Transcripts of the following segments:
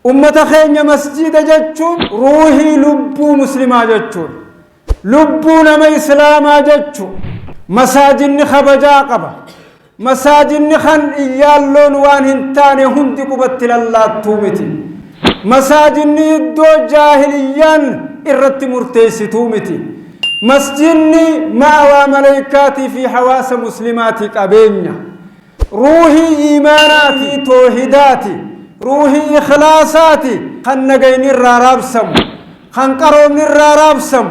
أمة خينيا مسجد جتشون روحي لبو مسلمة جتشون لبو نما إسلاما جتشون مساجن خبجا قبا مساجن خن إيالون وان هنتاني هندي قبتل الله تومتي مساجن دو جاهليان إرت مرتيسي تومتي مسجني مأوى ملائكاتي في حواس مسلماتي قبينيا روحي إيماناتي توحيداتي روحي إخلاصاتي خن نجين الراراب سم خن قروم الراراب سم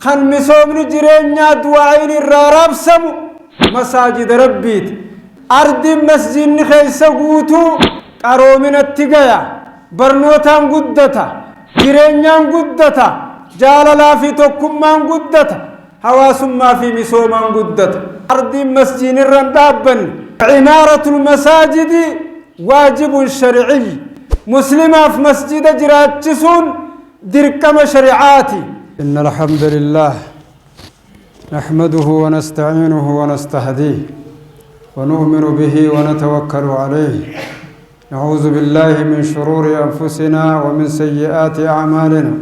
خن مسوم نجرينيا دعائن الراراب سم مساجد ربيت أرض مسجد خيس قوتو قرومين التقايا برنوتان قدتا جرينيان قدتا جاللا في توكمان قدتا حواسم ما في مسومان قدتا أرض مسجد الرندابن عمارة المساجد واجب شرعي مسلمة في مسجد جراتشسون دركم شريعاتي إن الحمد لله نحمده ونستعينه ونستهديه ونؤمن به ونتوكل عليه نعوذ بالله من شرور أنفسنا ومن سيئات أعمالنا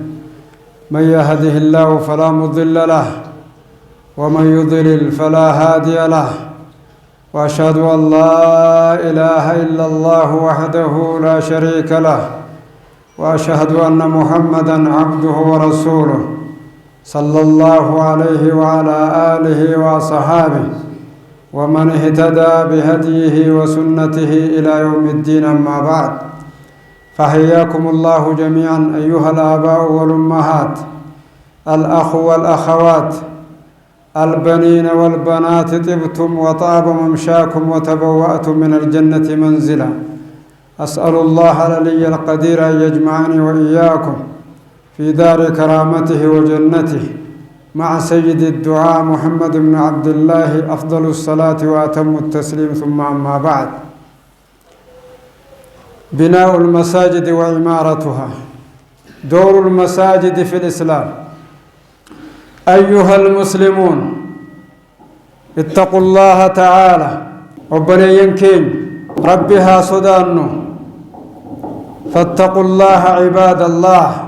من يهده الله فلا مضل له ومن يضلل فلا هادي له وأشهد أن لا إله إلا الله وحده لا شريك له وأشهد أن محمدًا عبده ورسوله صلى الله عليه وعلى آله وصحابه ومن اهتدى بهديه وسنته إلى يوم الدين أما بعد فحياكم الله جميعا أيها الآباء والأمهات الأخ والأخوات البنين والبنات طبتم وطاب ممشاكم وتبوأتم من الجنة منزلا أسأل الله العلي القدير أن يجمعني وإياكم في دار كرامته وجنته مع سيد الدعاء محمد بن عبد الله أفضل الصلاة وأتم التسليم ثم أما بعد بناء المساجد وعمارتها دور المساجد في الإسلام أيها المسلمون اتقوا الله تعالى ربنا ينكين ربها صدانه فاتقوا الله عباد الله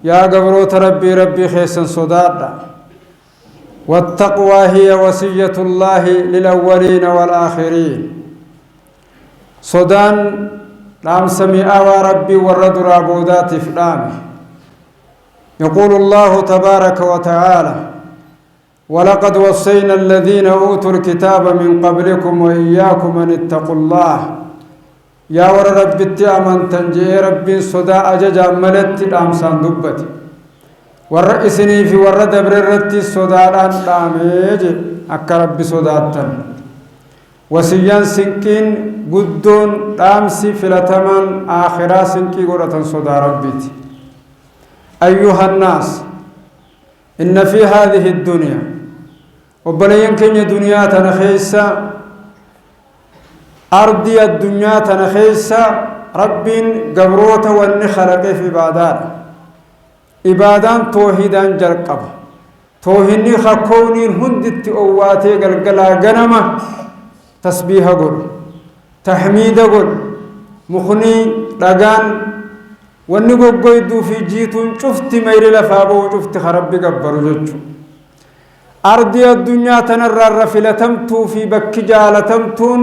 يا قبروت ربي خيسا صدادا والتقوى هي وصية الله للأولين والآخرين صدان لام سميع وربي ورد رابودات فلامه يقول الله تبارك وتعالى ولقد وصينا الذين أوتوا الكتاب من قبلكم وإياكم أن اتقوا الله يا ور رب التأمن تنجي ربي صدا أججا ملت الأمسان دبتي ورئيسني في ورد بررتي صدا الأميج أكا ربي صداتا وسيان سنكين قدون أمسي فلتمن آخرا سنكي قرة صدا ربيتي أيها الناس إن في هذه الدنيا وبنين كن دنيا تنخيسا أرضي الدنيا تنخيسا رب قبروت والنخلق في عبادات عبادان توحيدان جرقب توحيني خكونين هندت أواتي قلقلا غنمة تسبيح قل تحميد قل مخني لغان ونقو قيدو في جيتون شفت مير لفابو شفت خرب قبرو ججو أرضي الدنيا تنرى رفلتمتو في بك جالتمتون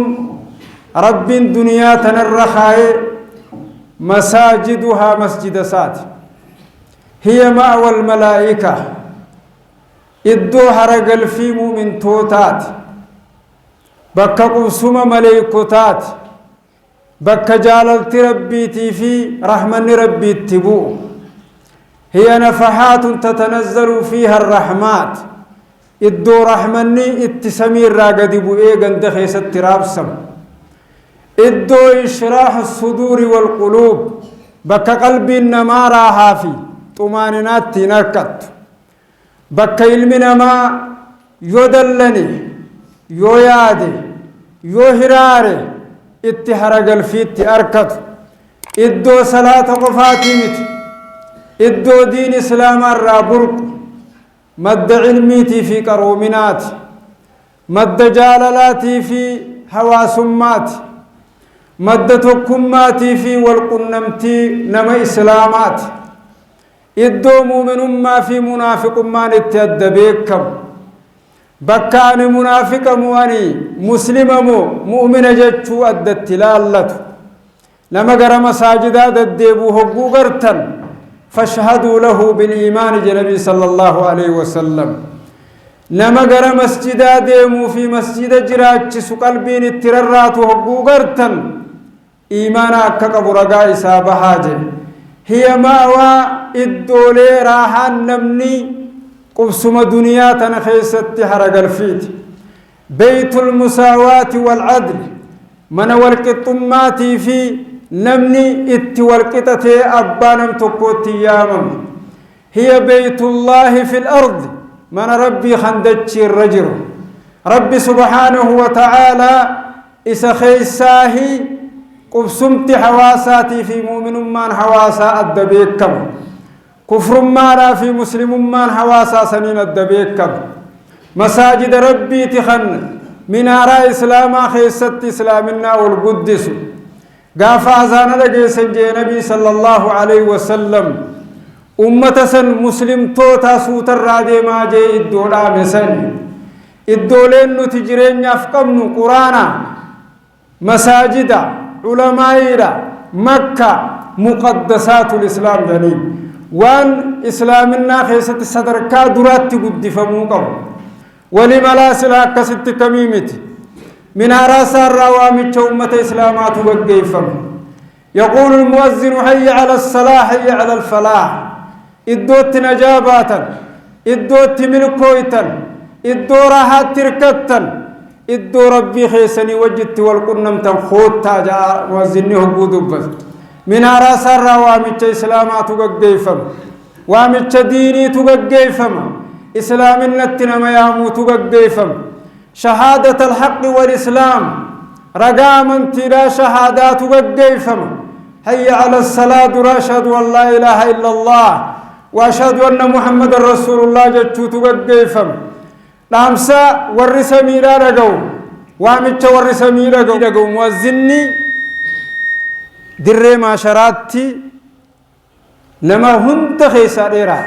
رب الدنيا تنرى خاي مساجدها مسجد سات هي مأوى الملائكة إدو هرقل في مؤمن توتات بك قسم ملائكتات بك جاللت ربيتي في رحمن ربي التبو هي نفحات تتنزل فيها الرحمات إدو رحمني اتسمير راقدبو إيغن دخيس التراب سم إدو إشراح الصدور والقلوب بك قلبي النمارا هافي طمانينات تنركت بك علمنا ما يدلني يويادي يوهراري اتحرق الفيت أركض إدو صلاة قفاتيمت إدو دين إسلام الرابرق مد علميتي في كرومنات مد جاللاتي في حواسمات مدتكم ماتي في والقنمتي نما إسلامات إدو مؤمن ما في منافق ما نتدبيكم بكان منافق مواني مسلم مؤمن جتشو أدت لالته لما قرى مساجدات الديبو هقو قرتن فاشهدوا له بالإيمان جنبي صلى الله عليه وسلم لما قرى مسجدات ديمو في مسجد جراج سقلبين التررات هقو قرتن إيمانا كقبرقاء سابحاجه هي ماوى الدولي راحان نمني قبسم دنيا تنخيست حرق الفيت بيت المساواة والعدل من والقطماتي في نمني ات والقطتي أبانم تقوتي يامم هي بيت الله في الأرض من ربي خندتشي الرجل ربي سبحانه وتعالى إسخيساهي قبسمت حواساتي في مؤمن من حواسا الدبيكم كفر مانا في مسلم من حواسا سنين الدبيكم مساجد ربي تخن من آراء إسلاما خيست إسلامنا والقدس قافا زانا لقي سنجي نبي صلى الله عليه وسلم أمة سن مسلم توتا سوتر رادي ما جي الدولا مسن الدولين نتجرين يفقمن قرانا مساجد علماء مكة مقدسات الإسلام جنين وان إسلامنا خيست صدركا درات قد فموقع ولملاسلا كست كميمت من أراس الروامج أمة إسلامات وقيفم يقول المؤذن حي على الصلاح حي على الفلاح إدوت نجاباتا إدوت ملكويتا إدو راحات تركتا إدو ربي خيسني وجدت والقنم تنخوت تاجا مؤذني هبودو بس من أراس الروامج إسلامات وقيفم وامج ديني تقيفم إسلام النتنا يامو تقيفم شهادة الحق والإسلام رقام تلا شهادات تقيفم هي على الصلاة راشد والله إله إلا الله وأشهد أن محمد رسول الله جتشو تقيفم لامسا ورسمي لا رقو وامج ورسمي رقو موزني دري ما شراتي نما هنت خيسا ديرا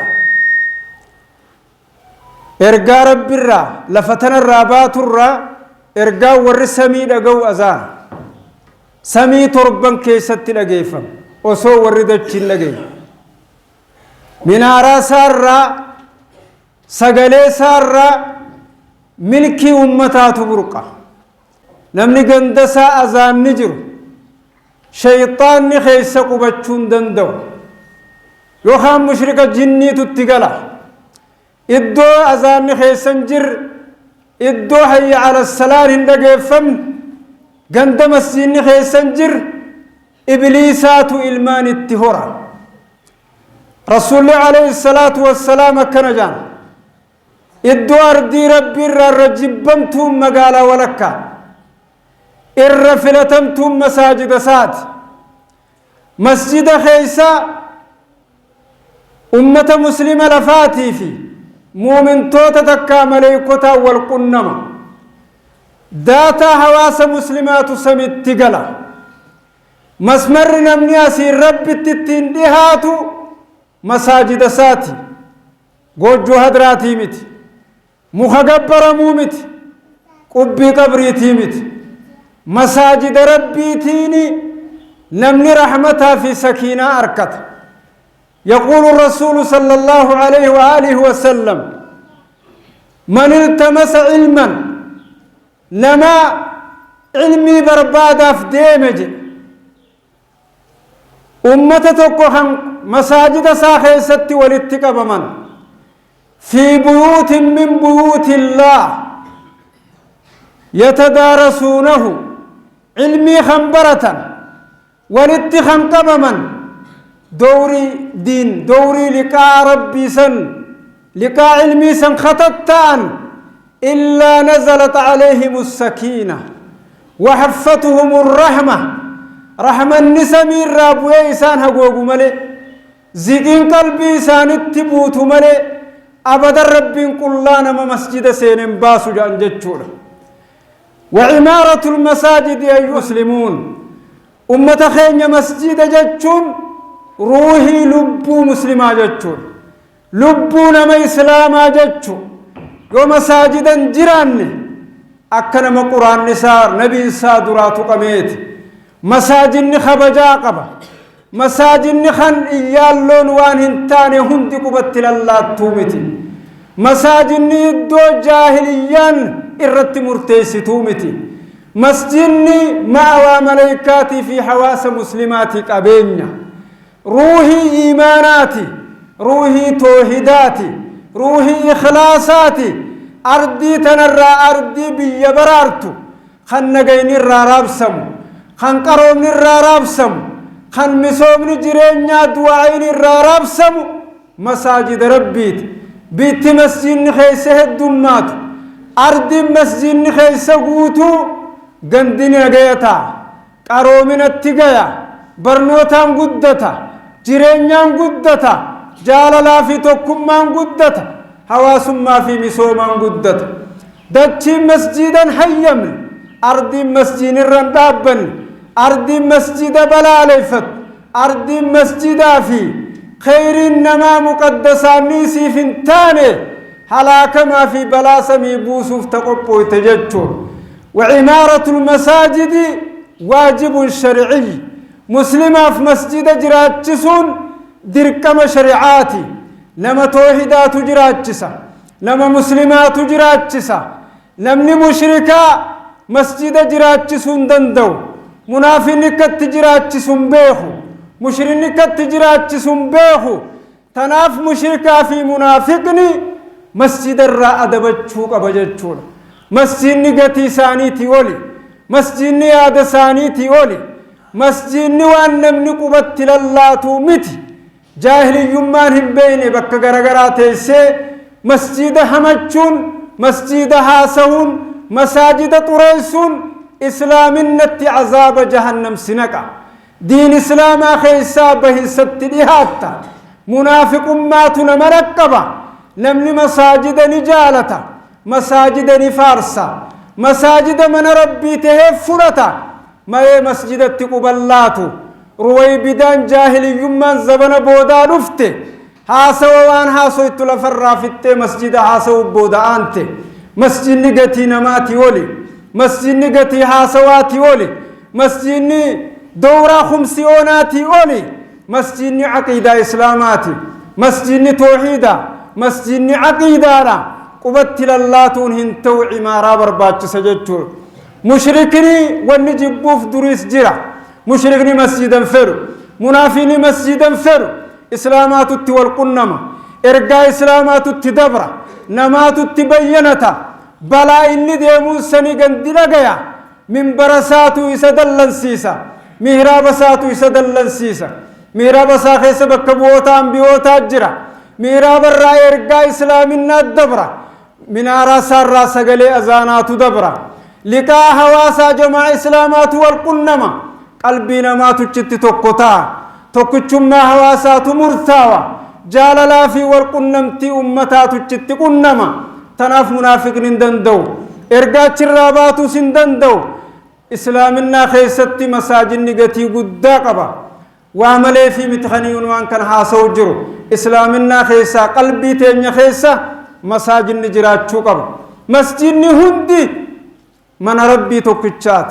ارقا رب الرا لفتن الرابات الرا ارقا ورسمي لقو أزان سمي تربان كيست لقيفم وصو وردتش لقيف من آرا سارا سقلي سارا ملكي أمتات برقا نمني قندسا أزان نجر شيطان خيس قبتشون دندو يوخام مشرك الجني تتقلا إدو أزان خيسن جر إدو حي على السلام هندقى فم قندم السين خيسن جر إبليسات إلمان التهورة رسول الله عليه الصلاة والسلام كنجان إدو أردي ربي الرجبمتم مقالا ولكا إرفلتمتم مساجد سات مسجد خيسا أمة مسلمة لفاتي في مؤمن توتا تكا مليكوتا والقنمة داتا حواس مسلمات سمت تقلا مسمر نمنياسي رب التتين دهاتو مساجد ساتي قوجو هدراتي مت مخقبر مومت قبي قبريتي مت مساجد ربي تيني نمني رحمتها في سكينة أركت يقول الرسول صلى الله عليه وآله وسلم من التمس علما نما علمي بربادا في ديمج أمتتك مساجد ساخي ست والاتقاب من في بيوت من بيوت الله يتدارسونه علمي خنبرة والاتخام قبما دوري دين دوري لقاء ربي سن لقاء علمي سن خطتان إلا نزلت عليهم السكينة وحفتهم الرحمة رحمة النسمي الرابوي إسان هقوق ملي زيقين قلبي إسان التبوت ملي أبدا ربي قلانا مسجد سين باسو جان جتشونا وعمارة المساجد أيها المسلمون ummata keenya masjida jechuun ruuhii lubbuu muslimaa jechuun lubbuu nama islaamaa jechuun yoo masaajidan jiraanne akka nama quraan isaa nabii isaa duraa tuqameeti masaajidni kabajaa qaba masaajidni kan iyyaalloon waan hin taane hundi qubatti lallaattuu miti masaajidni iddoo jaahiliyyaan irratti murteessituu miti masjidni ma'awaa malaykaatii fi hawaasa muslimaatii qabeenya ruuhii iimaanaati ruuhii toohidaati ruuhii ikhlaasaati ardii tanarraa ardii biyya baraartu kan nagayni irraa raabsamu kan qaroomni irraa raabsamu kan misoomni jireenyaa du'aayin irraa raabsamu masaajida rabbiiti bitti masjidni keessa heddummaatu ardiin masjidni keessa guutuu gandini nagayataa qaroominatti gaya barnootaan guddata jireenyaan guddata jaalalaa fi tokkummaan guddata hawaasummaa fi misoomaan guddata dachiin masjidan hayyamne ardiin masjidinirran dhaabbanne ardiin masjida balaaleffatu ardiin masjidaa fi khayriin namaa muqaddasaanii siif hin taane halaakamaa fi balaa samii buusuuf taqophooyte jechuun وعمارة المساجد واجب شرعي مسلمة في مسجد جراتشسون دركم شريعاتي نما توحيدات جراتشسا نما مسلمات جراتشسا نمني مشركا مسجد جراتشسون دندو منافنكت جراتشسون بيخو مشركت جراتشسون بيخو تناف مشركا في منافقني مسجد الرأى بجوك أبججون مسجدني قتي سانيتي ولي مسجدني هذا سانيتي ولي مسجدني وان نمني قبت للاتو متي جاهلي يمان هم بيني بك غرغراتي سي مسجد همجون مسجد هاسون مساجد طريسون اسلام النتي عذاب جهنم سنقا دين اسلام خيسا به ستدي حتى منافق ماتنا مركبا نمني مساجد نجالتا مساجد نفارسا مساجد من ربي تهفرتا ما مسجد تقبلاتو روي بدان جاهلي يمان زبن بودا رفته هاسو وان هاسو اتلفرا فته مسجد هاسو بودا انت مسجد نغتي نماتي ولي مسجد نغتي هاسواتي ولي مسجد دورا خمسيوناتي ولي مسجد عقيدة اسلاماتي مسجد توحيدا مسجد عقيدة قبت للاتون هنتو عمارة برباج سجدتور مشركني ونجبوف دروس جرا مشركني مسجدا فرو منافيني مسجدا فرو إسلامات والقنمة إرقاء إسلامات التدبرة نمات التبينتا بلا إني ديمون سنقن دلقيا من برساتو يسدلن سيسا مهرابساتو يسدلن سيسا مهرابسا خيس بكبوتان بيوتا جرا مهراب الرأي إرقاء إسلامنا الدبرة من أراس الراس قلي أزانات دبرة لقاء حواسا جماع إسلامات والقنمة قلبنا ما تجت تقطع تقتشما حواسات مرتاوة جاللا في والقنمتي أمتا تجت قنمة تناف منافق نندندو إرقات الرابات سندندو إسلامنا خيستي مساجد نغتي قداقبا وعملي في متخنيون وان كان حاسو جرو إسلامنا خيسا قلبي تيمي خيسا مساجد نجرات شوقب مسجد هندي من ربي توكتشات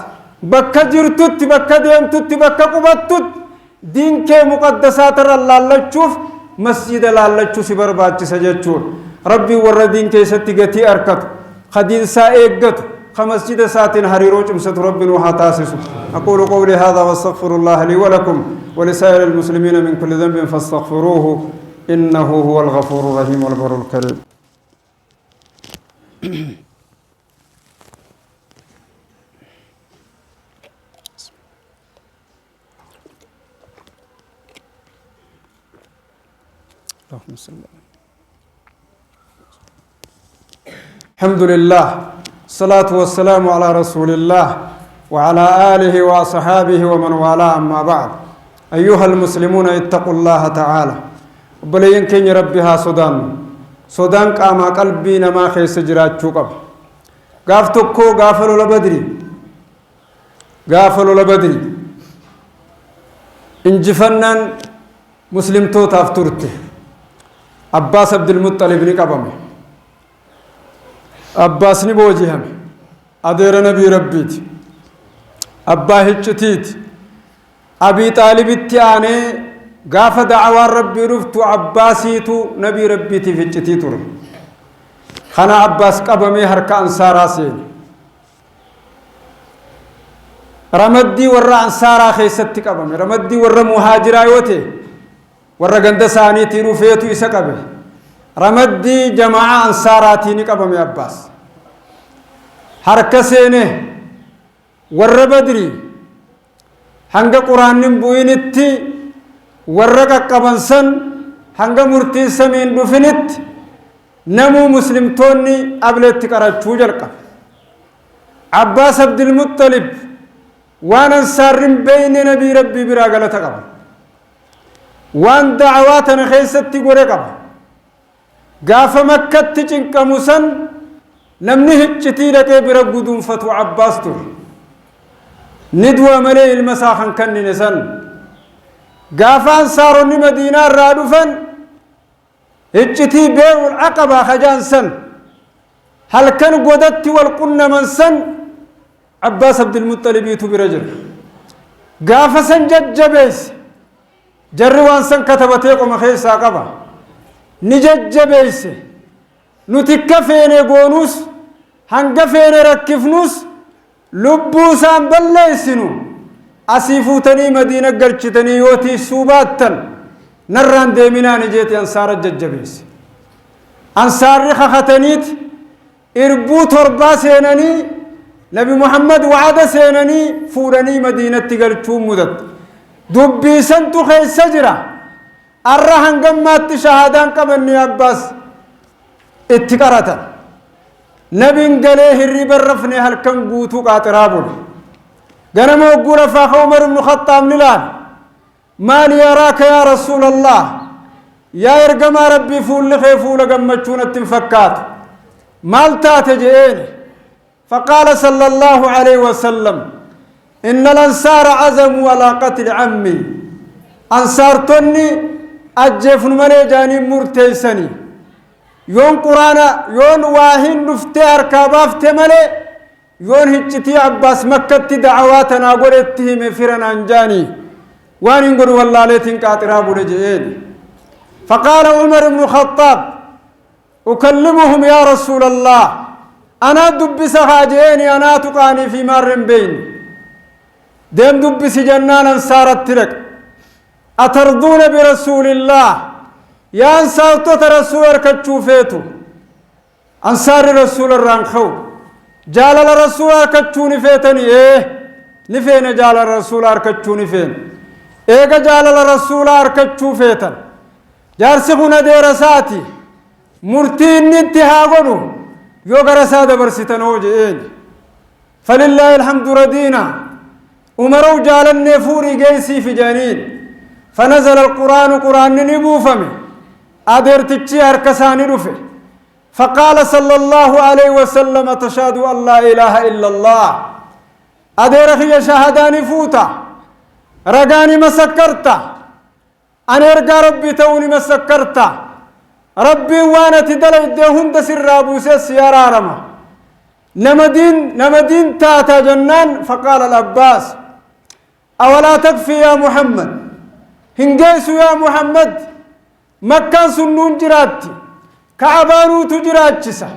بكا جرتت بكا ديمتت بكا قبتت دين كي مقدسات الله تشوف مسجد الله تشوف برباد سجدتور ربي ور دين كي ستيغتي أركت خدين سائقت خمسجد ساتين هريروج امسد ربي وحاتاسس أقول قولي هذا واستغفر الله لي ولكم ولسائر المسلمين من كل ذنب فاستغفروه إنه هو الغفور الرحيم والبر الكريم اللهم صل الحمد لله الصلاة والسلام على رسول الله وعلى آله وصحابه ومن والاه أما بعد أيها المسلمون اتقوا الله تعالى وبلين كن ربها سودان قام قلبي نما خيس جرات شوقب غافتكو غافلوا لبدري انجفنان مسلم توت افترته عباس عبد المطلب نقبمه عباس نبوجهم أدير نبي ربيت أبا هجتيت أبي طالب التياني قاف دعوى ربي رفت عباسيتو نبي ربيتي في هجتيتور خنا عباس قبمي هركا أنصارا سين رمدي ورا أنصارا خيستي قبمي رمدي ورا مهاجرا يوتي ورا قندساني تيرو فيتو يسقبه رمدي جماعة أنصاراتي نقبمي عباس هركا سينه ورا بدري هنگا قرآن بوينتي ورا قبنسن هنگا مرتي سمين دفنت نمو مسلم توني أبلت كراتشو جلقا عباس عبد المطلب وان انصار بين نبي ربي براغلة قبل وان دعواتنا خيستي قرى قبل قاف مكة تجنك مسن نمني هجتي لك برقودون فتو عباس تور ندوى ملي المساخن كن نسن قاف انصارني مدينة رادفن هجتي بيع العقبة خجان سن هل كان قدت والقن من سن عباس عبد المطلب يتو برجل قاف سن ججبيس جروان سن كتبتيق ومخيس عقبة نججبيس نتكفين قونوس هنقفين ركفنوس لبوسان بليسنو أسيفوتني مدينة قرشتني يوتي سوباتن نران ديمنا نجيتي أنصار الججبيس أنصار خختنيت إربو تربا سينني نبي محمد وعد سينني فورني مدينة تقرشو مدد دبي سنتو خي سجرة الرهن قمات شهادان قبلني عباس اتقارتا نبي انقليه الرب الرفني هل كان قوتو قاطرابون قنمو قول فاخ عمر بن الخطاب نلان ما لي يراك يا رسول الله يا إرقم ربي فول لخي فول قمتشون التنفكات مالتا تجئيني فقال صلى الله عليه وسلم إن الأنصار عزموا على قتل عمي أنصار تني أجفن مليجاني مرتيسني يون قرانا يون واهن نفتار كابافت ملي يون هجتي عباس مكة دعواتنا قلتهم فرن أنجاني وان يقول والله ليتن قاطراب رجعين فقال عمر بن الخطاب أكلمهم يا رسول الله أنا دبس خاجيني أنا تقاني في مر بين دم دبس جنانا صارت ترك أترضون برسول الله يا أنصار رسول كتشوفيتو أنصار رسول الرانخو جال الرسول كتشو نفيتني إيه نفين جال الرسول كتشو نفين إيه جال الرسول كتشو فيتن جارسخنا ديرساتي مرتين نتهاغنو يوغرسا دبرستن وجئين فلله الحمد ردينا أمرو جال النفوري جيسي في جانين فنزل القرآن قرآن نبوفمي أدير تجي أركساني رفه فقال صلى الله عليه وسلم تشهد أن لا إله إلا الله أدير خي شهداني فوتا رقاني مسكرتا أنا أرقى ربي توني مسكرتا ربي وانا تدلج دهون دسر رابوسيس يا رارما نمدين تاتا جنان فقال العباس أولا تكفي يا محمد هنجيسو يا محمد مكان سنون جراتي كعبانو تجراتشسا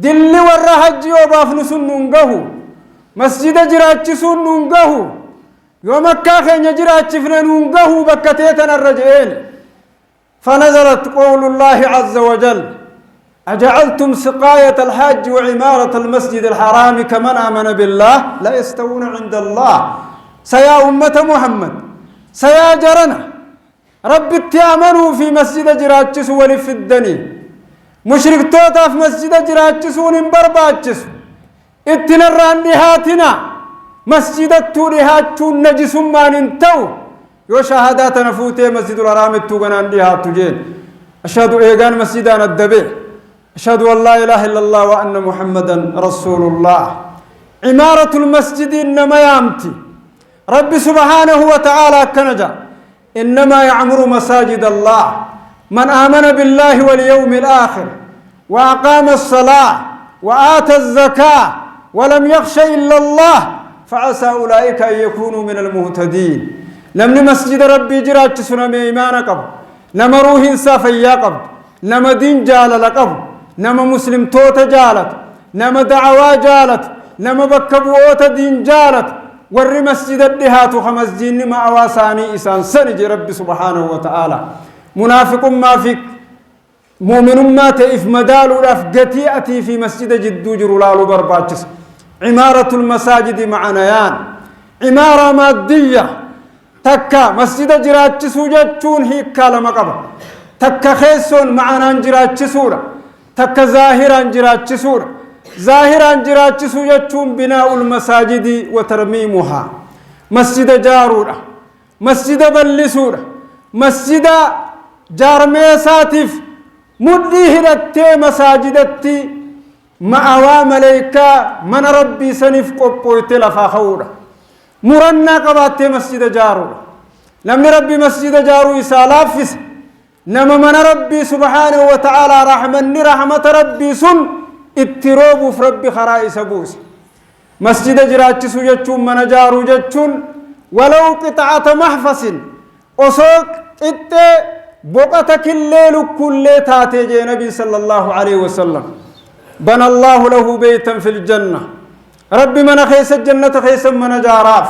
دلي ورا حجي وبافن سنون قهو مسجد جراتشي سنون قهو يوم مكا خين جراتشي فنون قهو بكتيتنا الرجعين فنزلت قول الله عز وجل أجعلتم سقاية الحاج وعمارة المسجد الحرام كمن آمن بالله لا يستوون عند الله سيا أمة محمد سيا جرنا رب اتيامنوا في مسجد جراتشس ولف الدني مشرك توتا في مسجد جراتشس ونبرباتشس اتنرى نهاتنا مسجد التوريهاتشو نجس ما ننتو يو شهاداتنا فوتي مسجد الحرام التوغن عندي هاتجين أشهد إيغان مسجدنا الدبي أشهد أن لا إله إلا الله وأن محمدا رسول الله عمارة المسجد إنما يامتي رب سبحانه وتعالى كنجا إنما يعمر مساجد الله من آمن بالله واليوم الآخر وأقام الصلاة وآتى الزكاة ولم يخش إلا الله فعسى أولئك أن يكونوا من المهتدين لمن مسجد ربي جرات سنم إيمان قبل نما روح إنساف يقب نما دين جال لقب نما مسلم توت جالت نما دعوة جالت نما بكبوت دين جالت ور مسجد الدهات خمس جن ما أواساني إسان سنج رب سبحانه وتعالى منافق ما فيك مؤمن ما تئف مدال الأفقتي أتي في مسجد جدو جرلال برباتس عمارة المساجد معنيان عمارة مادية تكا مسجد جراتش سوجتون هي كلام قبل تكا خيسون معنا جراتش سورة تكا ظاهرا جراتش سورة ظاهرا جراتش سوجتون بناء المساجد وترميمها مسجد جارورة مسجد بلسورة مسجد جارمي ساتف مديه لتي مساجدتي مع ملائكة من ربي سنف قبوت لفاخورة مرنا قبات مسجد جارو لم ربي مسجد جارو يسالافس نما من ربي سبحانه وتعالى رحمة ربي سن اتروب في ربي خرائس بوس مسجد جراتش جتشون من جارو جتشون ولو قطعة محفس أسوق إت بقتك الليل كل تاتي نبي صلى الله عليه وسلم بنى الله له بيتا في الجنة ربي من خيس الجنة خيس من جاراف